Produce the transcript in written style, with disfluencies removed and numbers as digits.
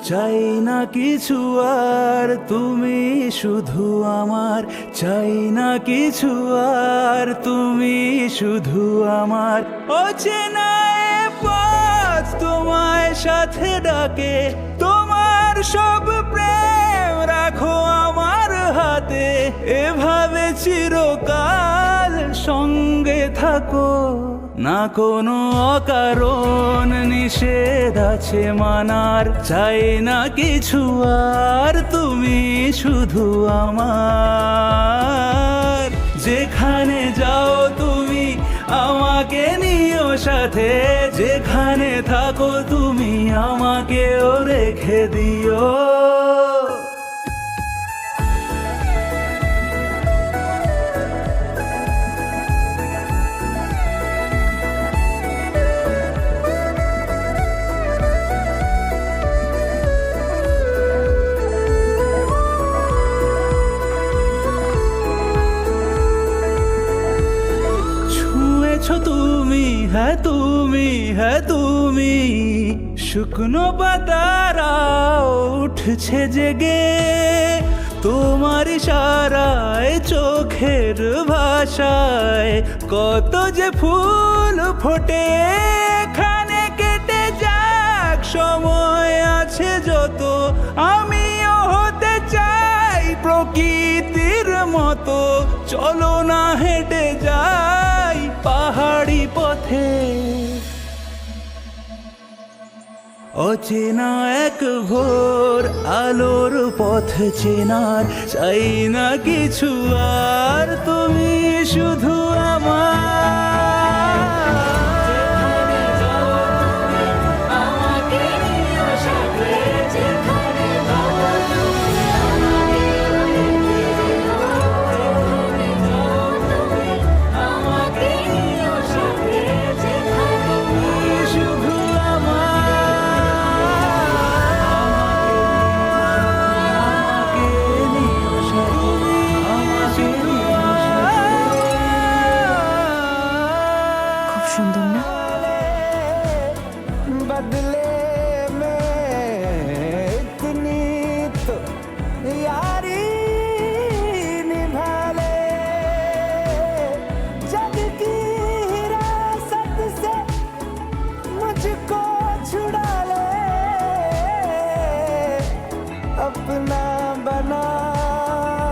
চাই না কিছু আর তুমি শুধু আমার, চাই না কিছু আর তুমি শুধু আমার। অচেনা এ পথ তোমায় সাথে ডাকে, তোমার সব প্রেম রাখো আমার হাতে, এভাবে চিরকাল সঙ্গে থাকো। না কোনো অকারণ নিষেধ আছে মানার, চাই না কিছু আর তুমি শুধু আমার। যেখানে যাও তুমি আমাকে নিও সাথে, যেখানে থাকো তুমি আমাকেও রেখে দিও। তুমি, হ্যাঁ তুমি, হ্যাঁ তুমি, শুকনো পাতারা উঠছে জেগে, তোমার ইশারায় চোখের ভাষায় কত যে ফুল ফোটে। এখানে কেটে যাক সময় আছে যত, আমিও হতে চাই প্রকৃতির মতো। চলো না হেঁটে যাই পাহাড়ি পথে, অচেনা এক ভোর আলোর পথ চেনার, চাই না কিছু আর তুমি শুধু আমার। সুন্দর না? बदले में इतनी तो यारी निभा ले, जग की हिरासत से मुझको छुड़ा ले, अपना